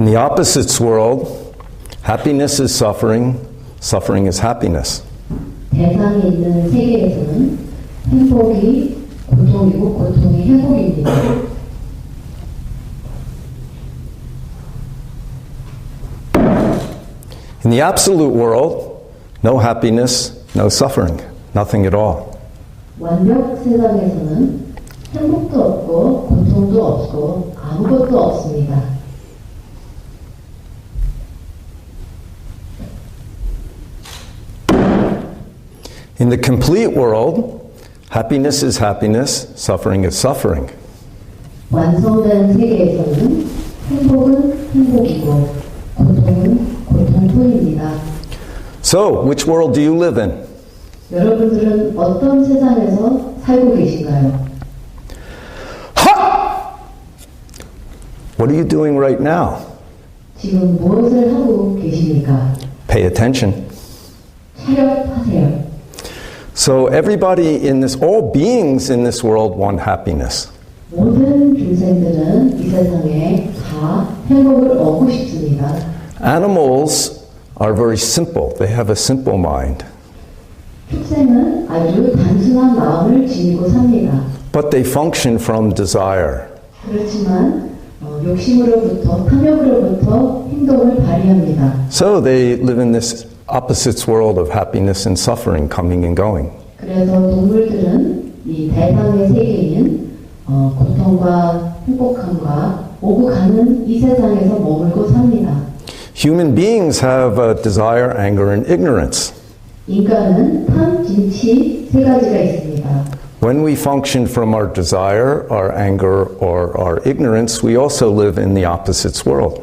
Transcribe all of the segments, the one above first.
In the opposites world, happiness is suffering, suffering is happiness. 대상이 있는 세계에서는 행복이 고통이고 고통이 행복입니다. In the absolute world, no happiness, no suffering, nothing at all. 완벽 세상에서는 행복도 없고 고통도 없고 아무것도 없습니다. In the complete world, happiness is happiness, suffering is suffering. 완성된 세계에서는 행복은 행복이고 고통은 고통뿐입니다. So, which world do you live in? 여러분들은 어떤 세상에서 살고 계신가요? Ha! What are you doing right now? 지금 무엇을 하고 계십니까? Pay attention. 차렷하세요. So everybody in this, all beings in this world want happiness. 모든 중생들은 이 세상에 다 행복을 얻고 싶습니다. Animals are very simple. They have a simple mind. 축생은 아주 단순한 마음을 지니고 삽니다. But they function from desire. 그렇지만 욕심으로부터, 탐욕으로부터 행동을 발휘합니다. So they live in this opposites world of happiness and suffering, coming and going. 그래서 동물들은 이 대상의 세계인 고통과 행복함과 오고 가는 이 세상에서 머물고 삽니다. Human beings have desire, anger, and ignorance. 인간은 탐, 진치 세 가지가 있습니다. When we function from our desire, our anger, or our ignorance, we also live in the opposites world.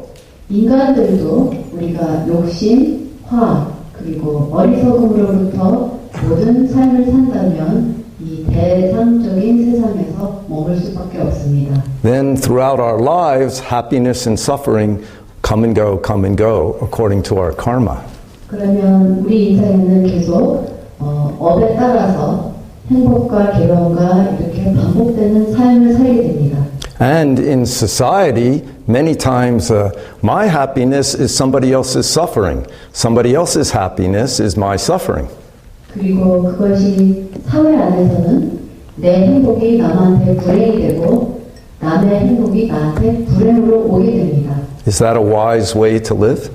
인간들도 우리가 욕심, 화, 그리고 어리석음으로부터 모든 삶을 산다면 이 대상적인 세상에서 머물 수밖에 없습니다. Then throughout our lives, happiness and suffering come and go according to our karma. 그러면 우리 인생에는 계속 업에 따라서 행복과 괴로움과 이렇게 반복되는 삶을 살게 됩니다. And in society, many times my happiness is somebody else's suffering. Somebody else's happiness is my suffering. 그리고 그것이 사회 안에서는 내 행복이 남한테 불행이 되고 남의 행복이 나한테 불행으로 오게 됩니다. Is that a wise way to live?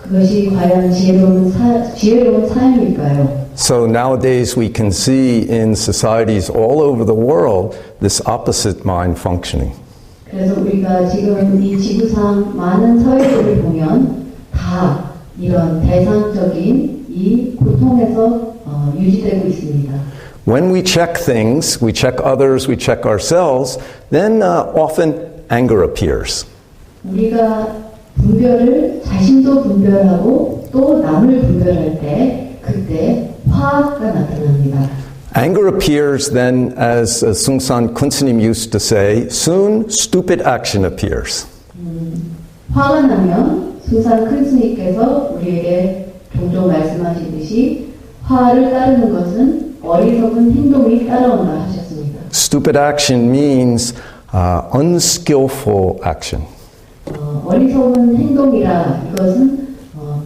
그것이 과연 지혜로운 삶일까요? So nowadays we can see in societies all over the world this opposite mind functioning. 그래서 우리가 지금 이 지구상 많은 사회들을 보면 다 이런 대상적인 이 고통에서 유지되고 있습니다. When we check things, we check others, we check ourselves, then often anger appears. 우리가 분별을 자신도 분별하고 또 남을 분별할 때 그때 화가 나타납니다. Anger appears then, as Sungsan Kunsanim used to say, soon stupid action appears. 화가 나면 숭산 큰 스님께서 우리에게 종종 말씀하시듯이 화를 따르는 것은 어리석은 행동이 따라온다 하셨습니다. Stupid action means unskillful action. 어리석은 행동이라 이것은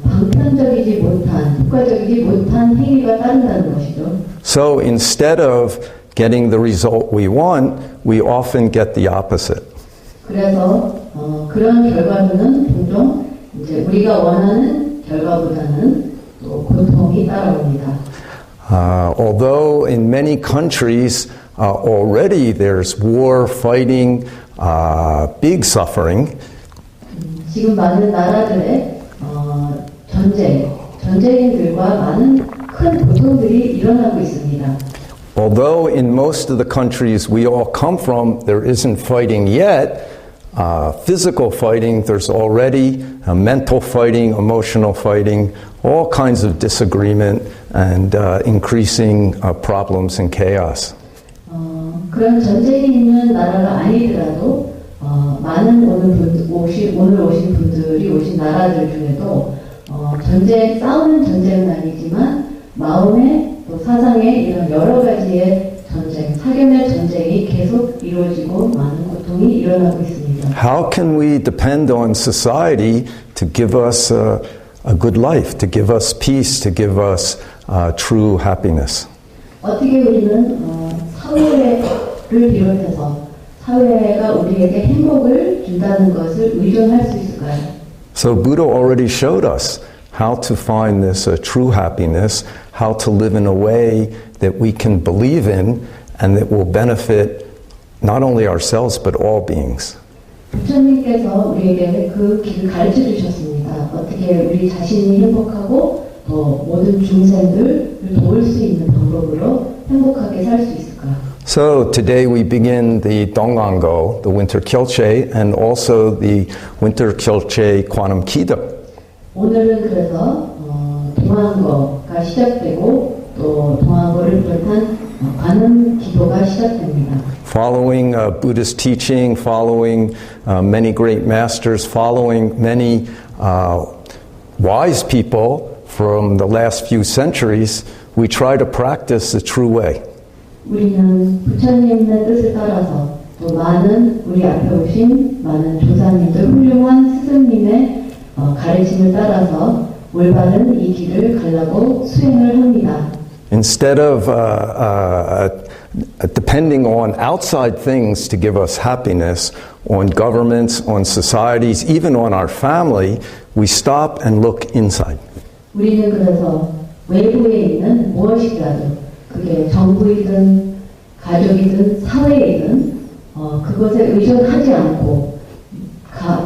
방편적이지 못한, 효과적이지 못한 행위가 따른다는 것이죠. So instead of getting the result we want, we often get the opposite. 그래서 그런 결과들은 종종 이제 우리가 원하는 결과보다는 또 고통이 따라옵니다. Although in many countries already there's war, fighting, big suffering. 지금 많은 나라들의 전쟁들과 많은 큰 고통들이 일어나고 있습니다. Although in most of the countries we all come from, there isn't fighting yet. Physical fighting, there's already mental fighting, emotional fighting, all kinds of disagreement and increasing problems and chaos. 그런 전쟁이 있는 나라가 아니더라도 많은 오늘 오신 분들이 오신 나라들 중에도 싸우는 전쟁은 아니지만 마음의 또 사상의 이런 여러 가지의 전쟁, 사견의 전쟁이 계속 이루어지고 많은 고통이 일어나고 있습니다. 것이죠. How can we depend on society to give us a good life, to give us peace, to give us true happiness? 어떻게 우리는 사회를 비롯해서 사회가 우리에게 행복을 준다는 것을 의존할 수 있을까요? So Buddha already showed us how to find this true happiness, how to live in a way that we can believe in and that will benefit not only ourselves but all beings. 부처님께서 우리에게 그 길을 가르쳐 주셨습니다. 어떻게 우리 자신이 행복하고 또 모든 중생들을 도울 수 있는 방법으로 행복하게 살 수 있을까? So today we begin the Dongango, the winter Kyolche, and also the winter Kyolche Quantum Kido. 오늘은 그래서 동안거가 시작되고 또 동안거를 비롯한 관음 기도가 시작됩니다. Following Buddha's teaching, following many great masters, following many wise people from the last few centuries, we try to practice the true way. 우리는 부처님의 뜻을 따라서 또 많은 우리 앞에 오신 많은 조사님들, 훌륭한 스승님의 가르침을 따라서 올바른 이 길을 가려고 수행을 합니다. Instead of depending on outside things to give us happiness, on governments, on societies, even on our family, we stop and look inside. 우리는 그래서 외부에 있는 무엇이라도 그게 정부이든 가족이든 사회이든 그것에 의존하지 않고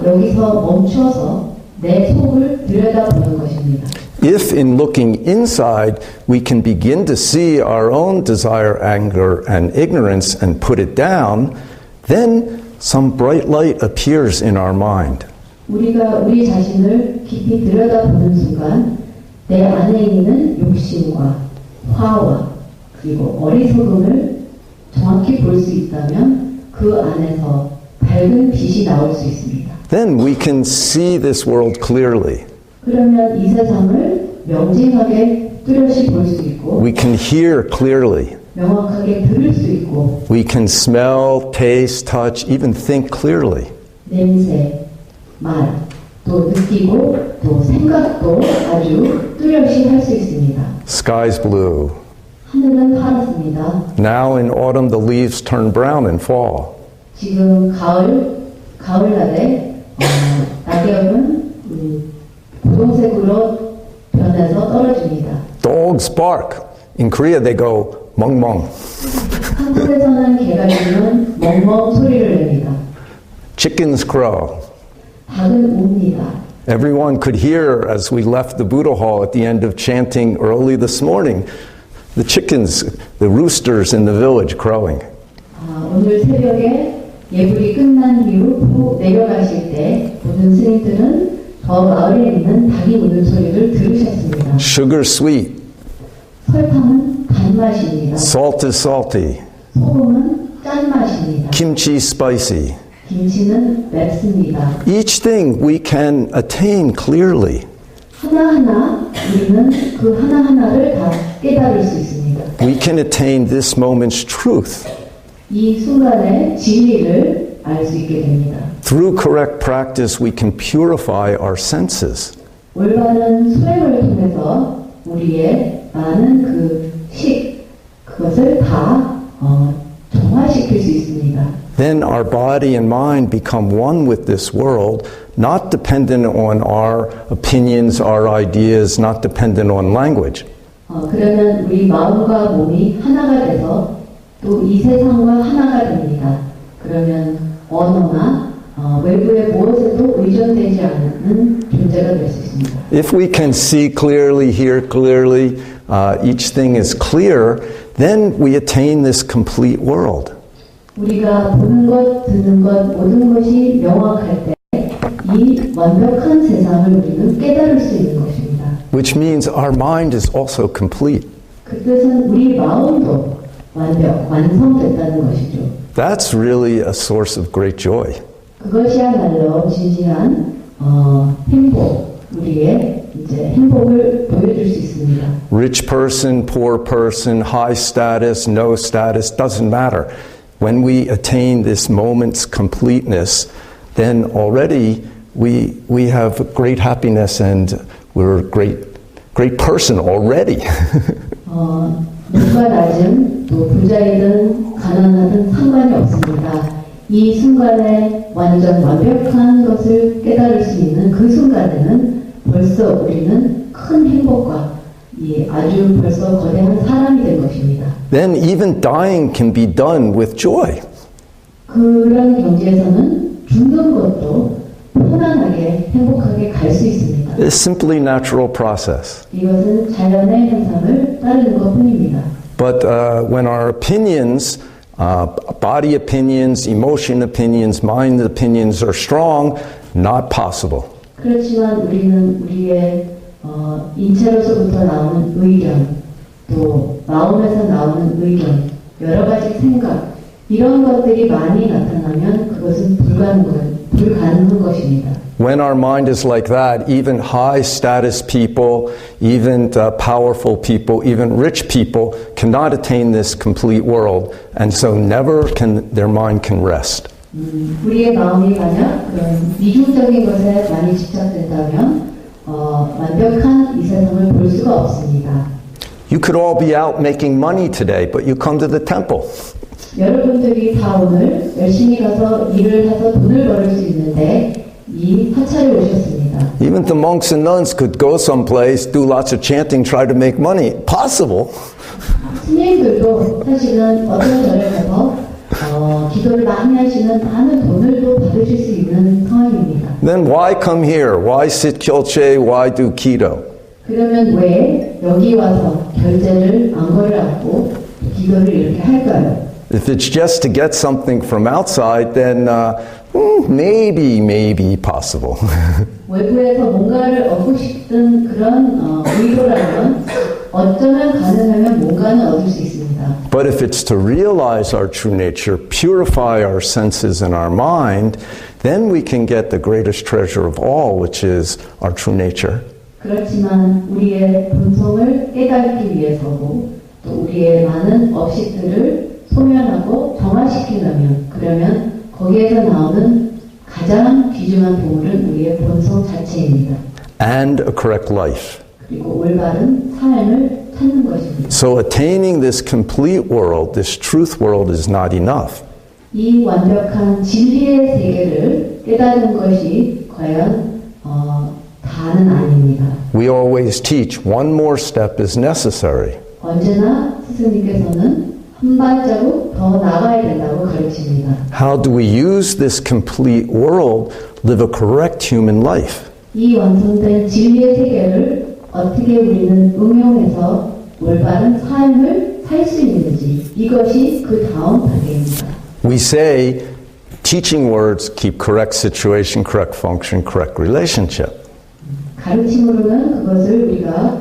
여기서 멈춰서 내 속을 들여다보는 것입니다. If in looking inside we can begin to see our own desire, anger, and ignorance and put it down, then some bright light appears in our mind. 우리가 우리 자신을 깊이 들여다보는 순간 내 안에 있는 욕심과 화와 그리고 어리석음을 정확히 볼 수 있다면 그 안에서 밝은 빛이 나올 수 있습니다. Then we can see this world clearly. 그러면 이 세상을 명징하게 뚜렷이 볼 수 있고 We can hear clearly. 명확하게 들을 수 있고 We can smell, taste, touch, even think clearly. 냄새, 말, 또 느끼고 또 생각도 아주 뚜렷이 할 수 있습니다. Sky's blue. 하늘은 파랗습니다. Now in autumn the leaves turn brown and fall. 지금 가을날에 낙엽은 고동색으로 변해서 떨어집니다. Dogs bark. In Korea they go mong mong. 한국에서는 개가 멍멍 소리를 냅니다. Chickens crow. 닭은 웁니다. Everyone could hear as we left the Buddha hall at the end of chanting early this morning, the chickens, the roosters in the village crowing. 오늘 새벽에 예불이 끝난 이후 내려가실 때 모든 스님들은 저 마을에 있는 닭이 우는 소리를 들으셨습니다. Sugar sweet. 설탕은 단맛입니다. Salt is salty. 소금은 짠맛입니다. Kimchi spicy. 김치는 맵습니다. Each thing we can attain clearly. 하나하나 우리는 그 하나하나를 다 깨달을 수 있습니다. We can attain this moment's truth. 이 순간의 진리를 알 수 있게 됩니다. Through correct practice, we can purify our senses. 올바른 수행을 통해서 우리의 많은 그것을 다 정화시킬 수 있습니다. Then our body and mind become one with this world, not dependent on our opinions, our ideas, not dependent on language. 그러면 우리 마음과 몸이 하나가 돼서 또 이 세상과 하나가 됩니다. 그러면 언어나 외부의 무엇에도 의존되지 않는 존재가 될 수 있습니다. If we can see clearly, hear clearly, each thing is clear, then we attain this complete world. 우리가 보는 것, 듣는 것, 모든 것이 명확할 때 이 완벽한 세상을 우리는 깨달을 수 있는 것입니다. Which means our mind is also complete. 그 뜻은 우리 마음도 완성됐다는 것이죠. That's really a source of great joy. 그것이야말로 진지한 행복, 우리의 이제 행복을 보여줄 수 있습니다. Rich person, poor person, high status, no status, doesn't matter. When we attain this moment's completeness, then already we have great happiness and we're a great person already. 높과 낮음, 또 부자이든 가난하든 상관이 없습니다. 이 순간에 완전 완벽한 것을 깨달을 수 있는 그 순간에는 벌써 우리는 큰 행복과 아주 벌써 거대한 사람이 된 것입니다. Then even dying can be done with joy. 그런 경지에서는 죽는 것도 편안하게 행복하게 갈 수 있습니다. It's simply natural process. 이것은 자연의 현상을 따르는 것뿐입니다. But when our opinions, body opinions, emotion opinions, mind opinions are strong, not possible. 그렇지만 우리는 우리의 인체로서부터 나오는 의견, 또 마음에서 나오는 의견, 여러 가지 생각, 이런 것들이 많이 나타나면 그것은 불가능한 것입니다. When our mind is like that, even high status people, even powerful people, even rich people cannot attain this complete world, and so never can their mind can rest. 우리의 마음이 만약 그런 이중적인 것에 많이 집착된다면 완벽한 이 세상을 볼 수가 없습니다. You could all be out making money today, but you come to the temple. 여러분들이 다 오늘 열심히 가서 일을 해서 돈을 벌을 수 있는데 이 사찰에 오셨습니다. Even the monks and nuns could go someplace, do lots of chanting, try to make money. Possible. 스님들도 사실은 어떤 절에 가서 기도를 많이 하시는 많은 돈을 또 받으실 수 있는 상황입니다. Then why come here? Why sit Kyolche? Why do keto? 그러면 왜 여기 와서 결제를 안거를 안고 기도를 이렇게 할까요? If it's just to get something from outside, then maybe possible. 외부에서 뭔가를 얻고 싶은 그런 의도라면 어쩌면 가능하면 뭔가는 얻을 수 있습니다. But if it's to realize our true nature, purify our senses and our mind, then we can get the greatest treasure of all, which is our true nature. 그렇지만 우리의 본성을 깨닫기 위해서고 또 우리의 많은 업식들을 소멸하고 정화시키려면 그러면 거기에서 나오는 가장 귀중한 보물은 우리의 본성 자체입니다. And a correct life. 그리고 올바른 삶을 찾는 것입니다. So attaining this complete world, this truth world is not enough. 이 완벽한 진리의 세계를 깨닫는 것이 과연 다는 아닙니다. We always teach one more step is necessary. 언제나 스승님께서는 한 발자국 더 나가야 된다고 가르칩니다. How do we use this complete world, live a correct human life? 이 완성된 진리의 세계를 어떻게 우리는 응용해서 올바른 삶을 살 수 있는지 이것이 그 다음 단계입니다. We say teaching words keep correct situation, correct function, correct relationship. 가르침으로는 그것을 우리가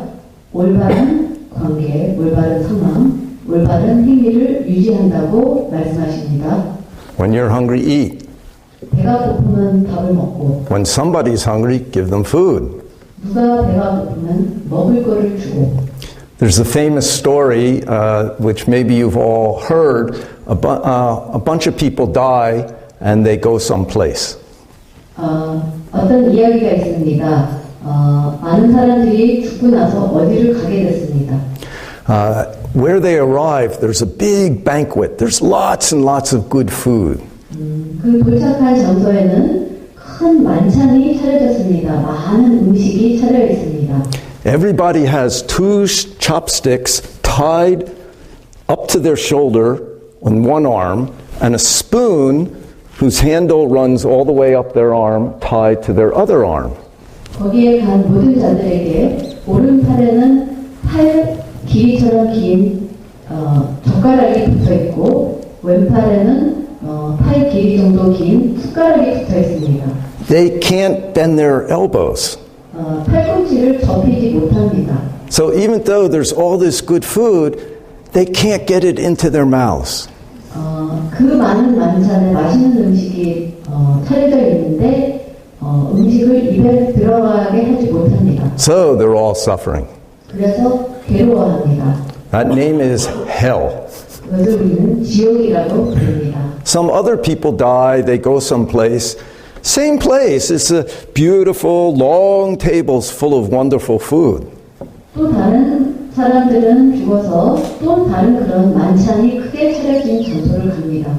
올바른 관계, 올바른 상황, 올바른 행위를 유지한다고 말씀하십니다. When you're hungry, eat. 배가 고프면 밥을 먹고 When somebody's hungry, give them food. 누가 배가 고프면 먹을 거를 주고 There's a famous story, which maybe you've all heard. A bunch of people die and they go someplace. 어떤 이야기가 있습니다. 많은 사람들이 죽고 나서 어디를 가게 됐습니다. Where they arrive, there's a big banquet. There's lots and lots of good food. 그 도착한 장소에는 큰 만찬이 차려졌습니다. 많은 음식이 차려 있습니다. Everybody has two chopsticks tied up to their shoulder on one arm, and a spoon whose handle runs all the way up their arm tied to their other arm. 거기에 간 모든 자들에게 오른팔에는 팔 길이처럼 긴 젓가락이 붙어 있고 왼팔에는 팔 길이 정도 긴 숟가락이 붙어 있습니다. They can't bend their elbows. 팔꿈치를 접히지 못합니다. So even though there's all this good food, they can't get it into their mouths. 그 많은 만찬에 맛있는 음식이 차려져 있는데 음식을 입에 들어가게 하지 못합니다. So they're all suffering. 그래서 괴로워합니다. That name is hell. 그것을 우리는 지옥이라고 부릅니다. Some other people die, they go someplace, Same place. It's a beautiful, long tables full of wonderful food. 또 다른 사람들은 죽어서 또 다른 그런 만찬이 크게 차려진 장소를 갑니다.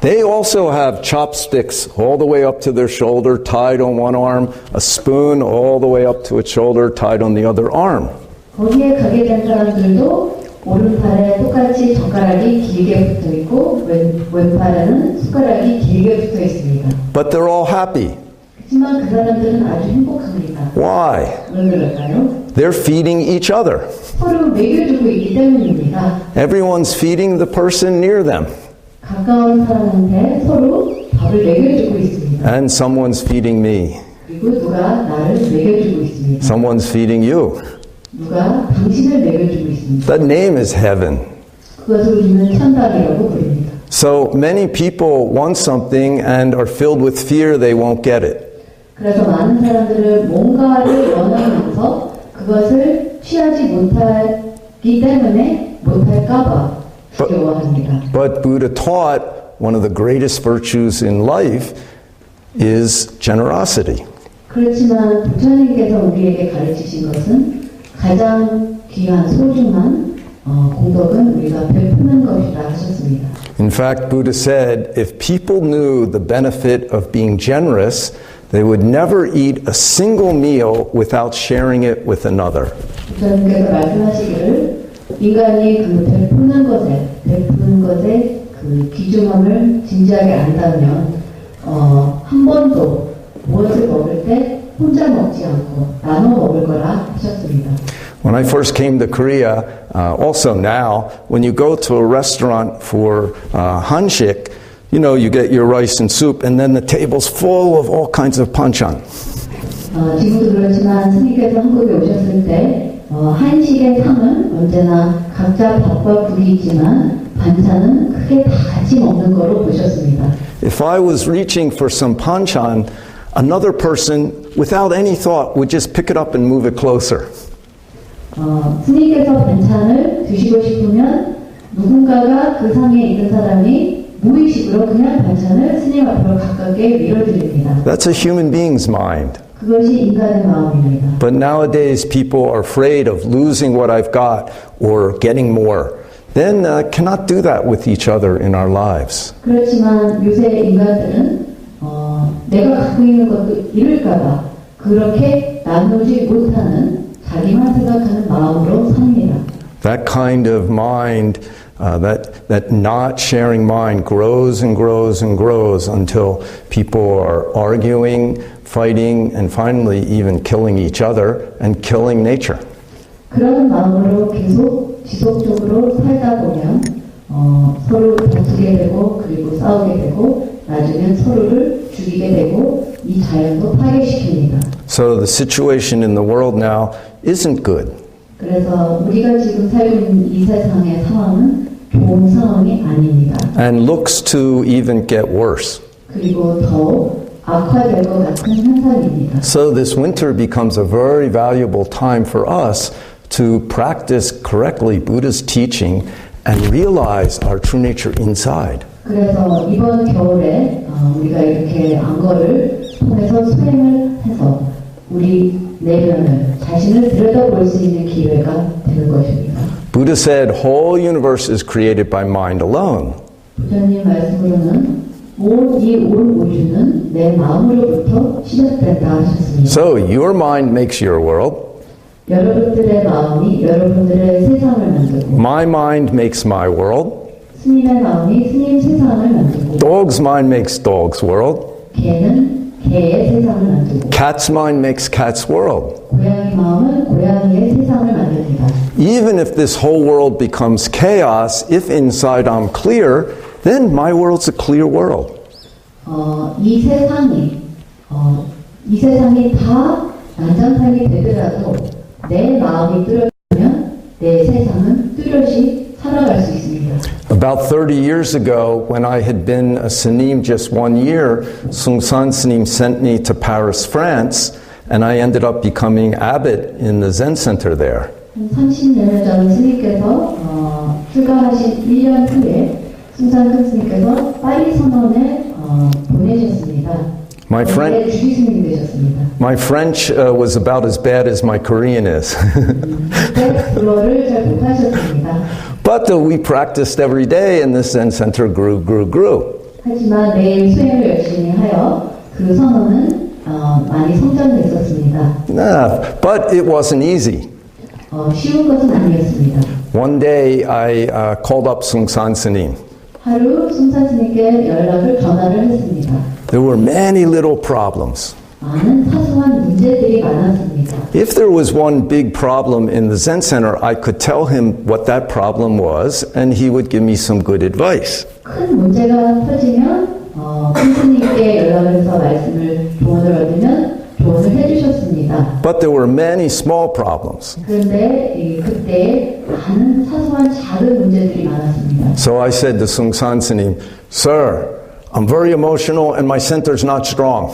They also have chopsticks all the way up to their shoulder, tied on one arm, a spoon all the way up to its shoulder, tied on the other arm. 거기에 가게 된 사람들도 오른팔에 똑같이 젓가락이 길게 붙어 있고 왼팔에는 숟가락이 길게 붙어 있습니다. But they're all happy. 하지만 그 사람들은 아주 행복합니다. Why? 왜 그럴까요? They're feeding each other. 서로 먹여주고 있기 때문입니다. Everyone's feeding the person near them. 가까운 사람한테 서로 밥을 먹여주고 있습니다. And someone's feeding me. 그리고 누가 나를 먹여주고 있습니다. Someone's feeding you. 누가 당신을 먹여주고 있습니다. That name is heaven. 그것을 우리는 천당이라고 부릅니다. So many people want something and are filled with fear they won't get it. 그래서 많은 사람들은 뭔가를 원하면서 그것을 취하지 못하기 때문에 못할까봐 두려워합니다. But Buddha taught one of the greatest virtues in life is generosity. 그렇지만 부처님께서 우리에게 가르치신 것은 가장 귀한 소중한 공덕은 우리가 베푸는 것이라 하셨습니다. In fact, Buddha said, if people knew the benefit of being generous, they would never eat a single meal without sharing it with another. 부처님께서 말씀하시기를 인간이 그 베푸는 것의 그 귀중함을 진지하게 안다면 한 번도 무엇을 먹을 때 혼자 먹지 않고 나눠 먹을 거라 하셨습니다. When I first came to Korea, also now, when you go to a restaurant for hanshik, you know, you get your rice and soup, and then the table's full of all kinds of banchan. 지금도 그렇지만 스님께서 한국에 오셨을 때 한식의 상은 언제나 각자 밥과 국이 있지만 반찬은 크게 다 같이 먹는 거로 보셨습니다. If I was reaching for some banchan, another person, without any thought, would just pick it up and move it closer. 스님께서 반찬을 드시고 싶으면 누군가가 그 상에 있는 사람이 무의식으로 그냥 반찬을 스님 앞으로 가깝게 밀어드립니다. That's a human being's mind. 그것이 인간의 마음입니다. But nowadays people are afraid of losing what I've got or getting more. Then cannot do that with each other in our lives. 그렇지만 요새 인간들은 내가 갖고 있는 것도 잃을까봐 그렇게 나누지 못하는 자기만 생각하는 마음으로 삽니다. That kind of mind, that not sharing mind grows and grows and grows until people are arguing, fighting, and finally even killing each other and killing nature. 그런 마음으로 계속 지속적으로 살다 보면 서로 다투게 되고 그리고 싸우게 되고 나중엔 서로를 죽이게 되고 이 자연도 파괴시킵니다. So the situation in the world now isn't good. 그래서 우리가 지금 살고 있는 이 세상의 상황은 좋은 상황이 아닙니다. And looks to even get worse. 그리고 더 악화될 것 같은 현상입니다. So this winter becomes a very valuable time for us to practice correctly Buddha's teaching and realize our true nature inside. 그래서 이번 겨울에 우리가 이렇게 안거를 통해서 수행을 해서 우리 내면을 자신을 들여다볼 수 있는 기회가 되는 것입니다. Buddha said, whole universe is created by mind alone. 부처님 말씀으로는 이 온 우주는 내 마음으로부터 시작된다 하셨습니다. So your mind makes your world. 여러분들의 마음이 여러분들의 세상을 만들고 My mind makes my world. 스님의 마음이 스님 세상을 만들고 Dog's mind makes dog's world. 개는 개의 세상을 만들고 Cat's mind makes cat's world. 고양이 마음은 고양이의 세상을 만듭니다. Even if this whole world becomes chaos, if inside I'm clear, then my world's a clear world. 이 세상이 다 난장판이 되더라도 내 마음이 뚜렷하면 내 세상은 뚜렷이 살아갈 수 있습니다. About 30 years ago, when I had been a Sunim just 1 year, Sungsan Sunim sent me to Paris, France, and I ended up becoming abbot in the Zen center there. 30년 전 스님께서 출가하신 1년 후에 숭산 스님께서 파리 선원에 보내셨습니다. My French, 주기 스님이 되셨습니다. my French was about as bad as my Korean is. 그때 불어를 잘 못하셨습니다. But we practiced every day and the Zen Center grew. 하지만 매일 수행을 열심히 하여 그 선언은 많이 성장됐었습니다. But it wasn't easy. 쉬운 것은 아니었습니다. One day I called up Sungsan Sunim. 하루 숭산 스님께 전화를 했습니다. There were many little problems. 많은 사소한 문제들이 많았습니다. If there was one big problem in the Zen Center, I could tell him what that problem was, and he would give me some good advice. 큰 문제가 터지면 스님께 연락을 해서 조언을 얻으면 조언을 해주셨습니다. But there were many small problems. 그런데 그때 많은 사소한 작은 문제들이 많았습니다. So I said to Sungsan Sunim, Sir, I'm very emotional and my center's not strong.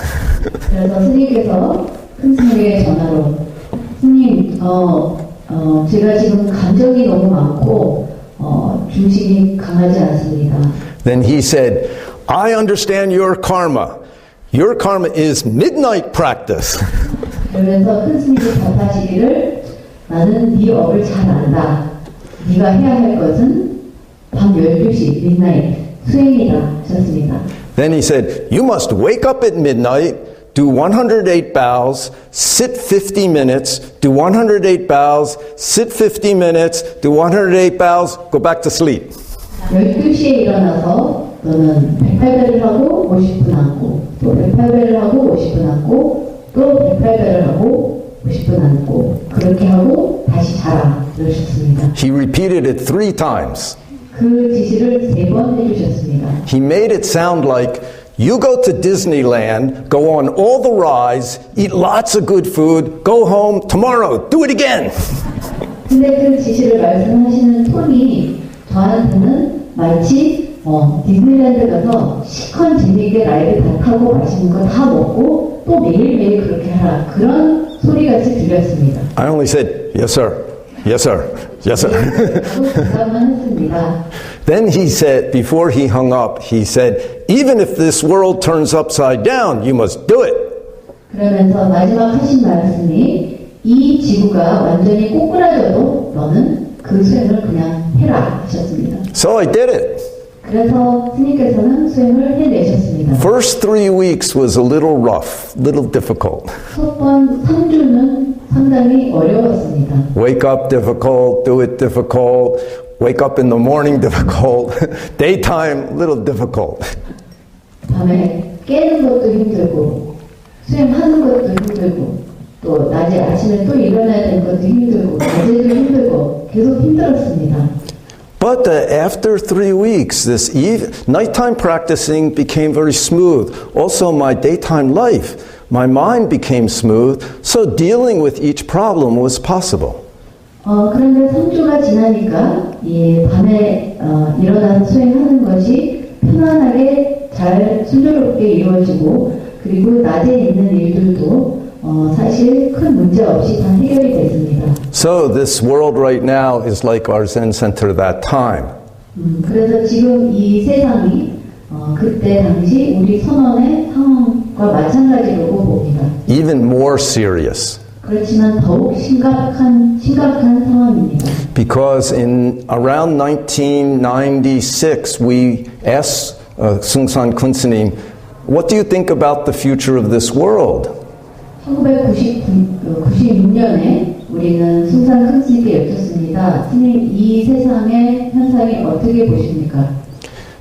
그래서 스님께서 큰 스님에게 전화로 스님, 제가 지금 감정이 너무 많고 중심이 강하지 않습니다. Then he said, I understand your karma. Your karma is midnight practice. 그러면서 큰 스님이 답하시기를 나는 네 업을 잘 안다. 네가 해야 할 것은 밤 12시 midnight 수행이다 하셨습니다. Then he said, you must wake up at midnight, do 108 bows, sit 50 minutes, do 108 bows, sit 50 minutes, do 108 bows, go back to sleep. 12시에 일어나서 너는 108배를 하고 50분 앉고 또 108배를 하고 50분 앉고 또 108배를 하고 50분 앉고 그렇게 하고 다시 자라 그러셨습니다. He repeated it 3 times. 그 지시를 3번 해주셨습니다. He made it sound like you go to Disneyland, go on all the rides, eat lots of good food, go home, tomorrow, do it again. 근데 그 지시를 말씀하시는 톤이 저한테는 마치 디즈니랜드 가서 시컨 재미있게 라이드 다 타고 맛있는 거 다 먹고 또 매일매일 그렇게 하라 그런 소리같이 들렸습니다. I only said, yes sir, yes sir, yes sir. Then he said, before he hung up, he said, even if this world turns upside down, you must do it. 그러면서 마지막 하신 말씀이 이 지구가 완전히 꼬꾸라져도 너는 그 수행을 그냥 해라 하셨습니다. So I did it. 그래서 스님께서는 수행을 해내셨습니다. First 3 weeks was a little rough, little difficult. 첫 번 3주는 상당히 어려웠습니다. Wake up difficult, do it difficult, wake up in the morning difficult, daytime little difficult. 밤에 깨는 것도 힘들고 수행하는 것도 힘들고 또 낮에 아침에 또 일어나야 되는 것도 힘들고 낮에도 힘들고 계속 힘들었습니다. But after 3 weeks, this nighttime practicing became very smooth. Also, my daytime life, my mind became smooth, so dealing with each problem was possible. 그런데 3주가 지나니까 이 밤에 일어나서 수행하는 것이 편안하게 잘 순조롭게 이루어지고 그리고 낮에 있는 일들도 사실 큰 문제 없이 다 해결이 됐습니다. So this world right now is like our Zen center that time. 그래서 지금 이 세상이 그때 당시 우리 선원의 상황과 마찬가지라고 봅니다. Even more serious. 그렇지만 더욱 심각한 상황입니다. Because in around 1996, we asked Sungsan Kunsunim, what do you think about the future of this world? 1996년에 우리는 숭산 큰 스님께 여쭙습니다. 스님, 이 세상의 현상이 어떻게 보십니까?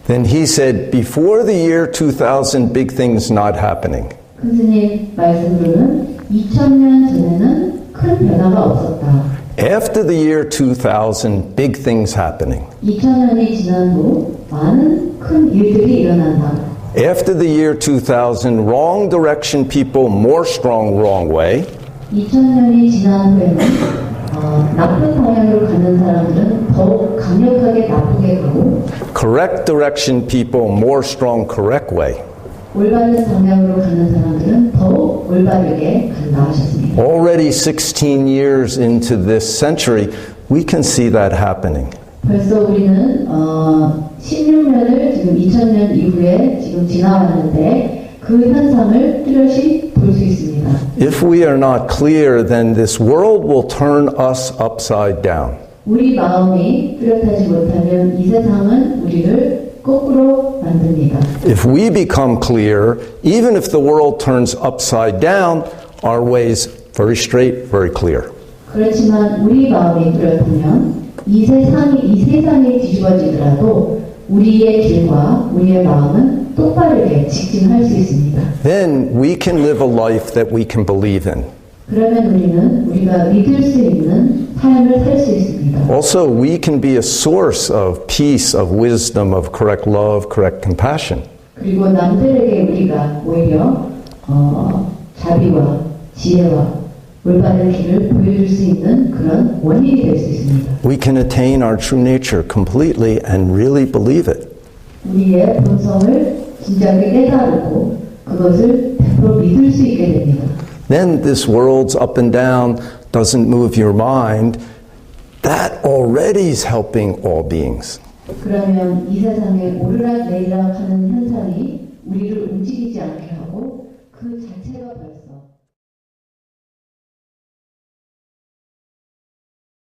Then he said, before the year 2000, big things not happening. 큰 스님 말씀으로는 2000년 전에는 큰 변화가 없었다. After the year 2000, big things happening. 2000년이 지난 후 많은 큰 일들이 일어난다. After the year 2000, wrong direction people, more strong wrong way. 2000년이 지난 후에는 나쁜 방향으로 가는 사람들은 더욱 강력하게 나쁘게 가고 Correct direction people, more strong correct way. 올바른 방향으로 가는 사람들은 더욱 올바르게 간다 하셨습니다. Already 16 years into this century, we can see that happening. 벌써 우리는 16년을 지금 2000년 이후에 지금 지나왔는데 그 그 현상을 뚜렷이 볼 수 있습니다. If we are not clear, then this world will turn us upside down. 우리 마음이 뚜렷하지 못하면 이 세상은 우리를 거꾸로 만듭니다. If we become clear, even if the world turns upside down, our way's very straight, very clear. 그렇지만 우리 마음이 뚜렷하면 이 세상이 뒤집어지더라도 우리의 길과 우리의 마음은 똑바르게 직진할 수 있습니다. Then we can live a life that we can believe in. 그러면 우리가 믿을 수 있는 삶을 살 수 있습니다. Also, we can be a source of peace, of wisdom, of correct love, correct compassion. 그리고 남들에게 우리가 오히려 자비와 지혜와 올바른 길을 보여줄 수 있는 그런 원인이 될 수 있습니다. We can attain our true nature completely and really believe it. 우리의 본성을 진작에 깨달고 그것을 100% 믿을 수 있게 됩니다. Then this world's up and down doesn't move your mind. That already is helping all beings. 그러면 이 세상에 오르락 내리락 하는 현상이 우리를 움직이지 않게 하고 그 자체가 벌써